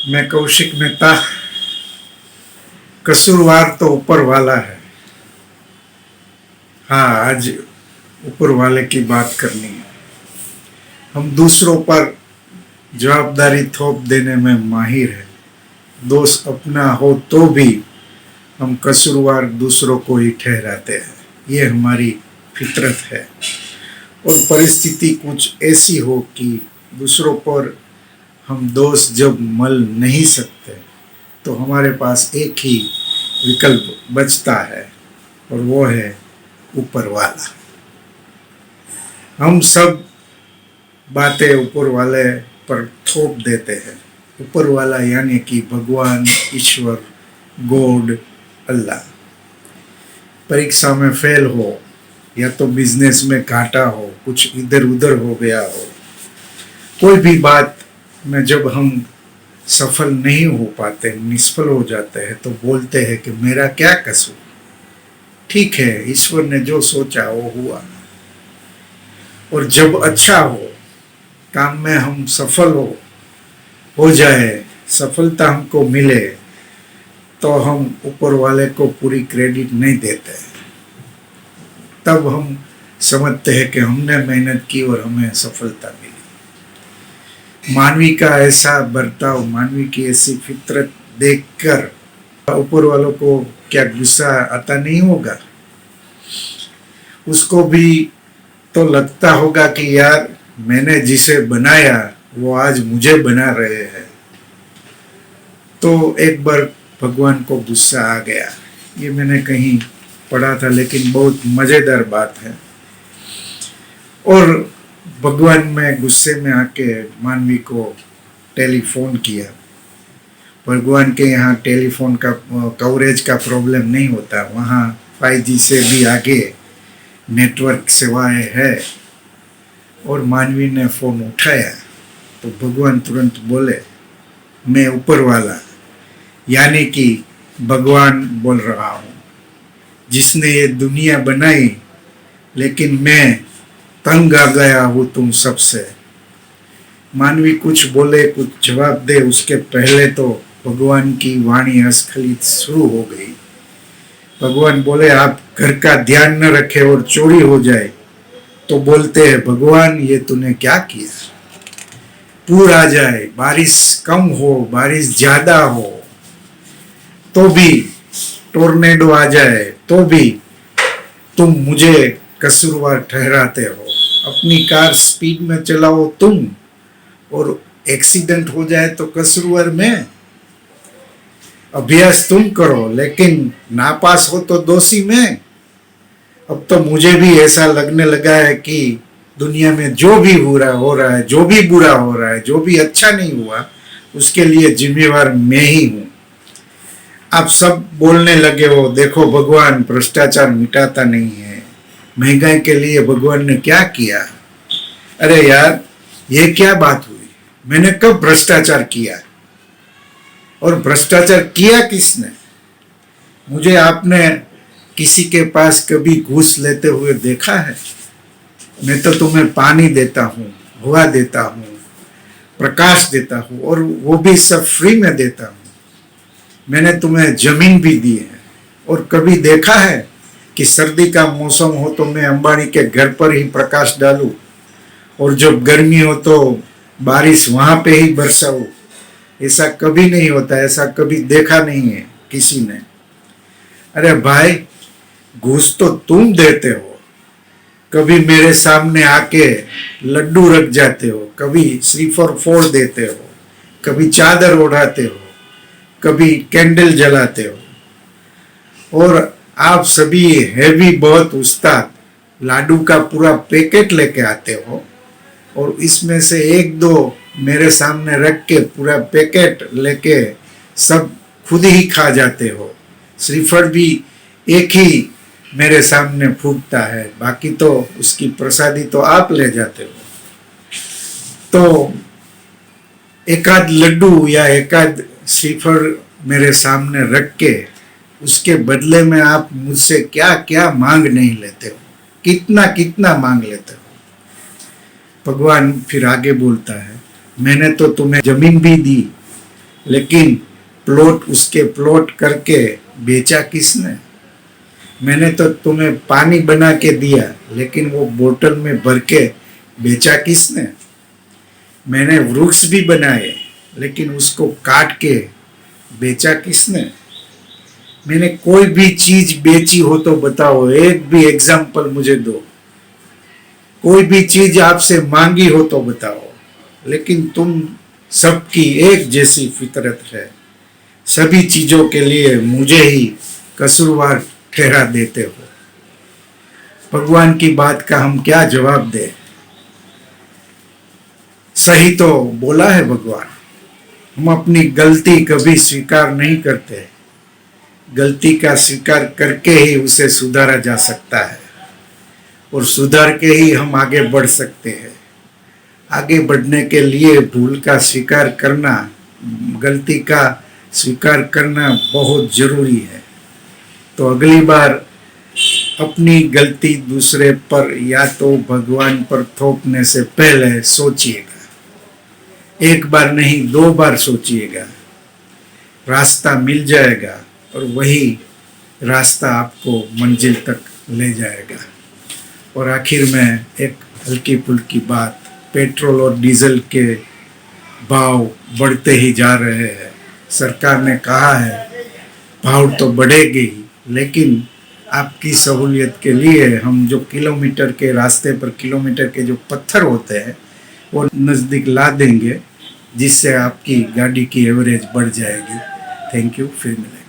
मैं कौशिक मेहता। कसूरवार तो ऊपर वाला है। हाँ, आज ऊपर वाले की बात करनी है। हम दूसरों पर जवाबदारी थोप देने में माहिर है। दोष अपना हो तो भी हम कसूरवार दूसरों को ही ठहराते हैं। ये हमारी फितरत है। और परिस्थिति कुछ ऐसी हो कि दूसरों पर हम दोष जब मल नहीं सकते तो हमारे पास एक ही विकल्प बचता है और वो है ऊपर वाला। हम सब बातें ऊपर वाले पर थोप देते हैं। ऊपर वाला यानी कि भगवान, ईश्वर, गॉड, अल्लाह। परीक्षा में फेल हो या तो बिजनेस में घाटा हो, कुछ इधर उधर हो गया हो, कोई भी बात में जब हम सफल नहीं हो पाते, निष्फल हो जाते हैं तो बोलते हैं कि मेरा क्या कसूर। ठीक है, ईश्वर ने जो सोचा वो हुआ। और जब अच्छा हो, काम में हम सफल हो जाए, सफलता हमको मिले, तो हम ऊपर वाले को पूरी क्रेडिट नहीं देते। तब हम समझते हैं कि हमने मेहनत की और हमें सफलता मिली। मानवी का ऐसा बर्ताव, मानवी की ऐसी फितरत देखकर ऊपर वालों को क्या गुस्सा आता नहीं होगा? उसको भी तो लगता होगा कि यार, मैंने जिसे बनाया वो आज मुझे बना रहे हैं। तो एक बार भगवान को गुस्सा आ गया। ये मैंने कहीं पढ़ा था, लेकिन बहुत मजेदार बात है। और भगवान में गुस्से में आके मानवी को टेलीफोन किया। भगवान के यहाँ टेलीफोन का कवरेज का प्रॉब्लम नहीं होता, वहाँ 5G से भी आगे नेटवर्क सेवाएं है। और मानवी ने फोन उठाया तो भगवान तुरंत बोले, मैं ऊपर वाला यानी कि भगवान बोल रहा हूँ, जिसने ये दुनिया बनाई, लेकिन मैं तंग आ गया हूँ तुम सबसे। मानवी कुछ बोले, कुछ जवाब दे, उसके पहले तो भगवान की वाणी अस्खलित शुरू हो गई। भगवान बोले, आप घर का ध्यान न रखे और चोरी हो जाए तो बोलते हैं, भगवान ये तूने क्या किया? पूर आ जाए, बारिश कम हो, बारिश ज्यादा हो तो भी, टोर्नेडो आ जाए तो भी तुम मुझे कसूरवार ठहराते हो। अपनी कार स्पीड में चलाओ तुम, और एक्सीडेंट हो जाए तो कसूरवार मैं। अभ्यास तुम करो, लेकिन नापास हो तो दोषी मैं। अब तो मुझे भी ऐसा लगने लगा है कि दुनिया में जो भी बुरा हो रहा है, जो भी बुरा हो रहा है, जो भी अच्छा नहीं हुआ, उसके लिए जिम्मेवार मैं ही हूं। आप सब बोलने लगे हो, देखो भगवान भ्रष्टाचार मिटाता नहीं है, महंगाई के लिए भगवान ने क्या किया। अरे यार, ये क्या बात हुई? मैंने कब भ्रष्टाचार किया? और भ्रष्टाचार किया किसने? मुझे आपने किसी के पास कभी घूस लेते हुए देखा है? मैं तो तुम्हें पानी देता हूँ, हवा देता हूँ, प्रकाश देता हूँ, और वो भी सब फ्री में देता हूँ। मैंने तुम्हें जमीन भी दी है। और कभी देखा है कि सर्दी का मौसम हो तो मैं अंबानी के घर पर ही प्रकाश डालूं, और जब गर्मी हो तो बारिश वहां पे ही बरसाऊं? ऐसा कभी नहीं होता, ऐसा कभी देखा नहीं है किसी ने। अरे भाई, घूस तो तुम देते हो। कभी मेरे सामने आके लड्डू रख जाते हो, कभी श्रीफल फोड़ देते हो, कभी चादर ओढ़ाते हो, कभी कैंडल जलाते हो। और आप सभी हैवी बहुत उस्ताद लाडू का पूरा पैकेट लेके आते हो, और इसमें से एक दो मेरे सामने रख के पूरा पैकेट लेके सब खुद ही खा जाते हो। श्रीफल भी एक ही मेरे सामने फूटता है, बाकी तो उसकी प्रसादी तो आप ले जाते हो। तो एकाध लड्डू या एकाध श्रीफल मेरे सामने रख के उसके बदले में आप मुझसे क्या क्या मांग नहीं लेते हो, कितना कितना मांग लेते हो। भगवान फिर आगे बोलता है, मैंने तो तुम्हें जमीन भी दी, लेकिन प्लॉट उसके प्लॉट करके बेचा किसने? मैंने तो तुम्हें पानी बना के दिया, लेकिन वो बोतल में भर के बेचा किसने? मैंने वृक्ष भी बनाए, लेकिन उसको काट के बेचा किसने? मैंने कोई भी चीज बेची हो तो बताओ, एक भी एग्जाम्पल मुझे दो। कोई भी चीज आपसे मांगी हो तो बताओ, लेकिन तुम सबकी एक जैसी फितरत है, सभी चीजों के लिए मुझे ही कसूरवार ठहरा देते हो। भगवान की बात का हम क्या जवाब दें? सही तो बोला है भगवान, हम अपनी गलती कभी स्वीकार नहीं करते। गलती का स्वीकार करके ही उसे सुधारा जा सकता है, और सुधार के ही हम आगे बढ़ सकते हैं। आगे बढ़ने के लिए भूल का स्वीकार करना, गलती का स्वीकार करना बहुत जरूरी है। तो अगली बार अपनी गलती दूसरे पर या तो भगवान पर थोपने से पहले सोचिएगा। एक बार नहीं, 2 बार सोचिएगा। रास्ता मिल जाएगा और वही रास्ता आपको मंजिल तक ले जाएगा। और आखिर में एक हल्की फुल्की बात, पेट्रोल और डीजल के भाव बढ़ते ही जा रहे हैं। सरकार ने कहा है भाव तो बढ़ेगी, लेकिन आपकी सहूलियत के लिए हम जो किलोमीटर के रास्ते पर किलोमीटर के जो पत्थर होते हैं वो नज़दीक ला देंगे, जिससे आपकी गाड़ी की एवरेज बढ़ जाएगी। थैंक यू, फिर मिलेंगे।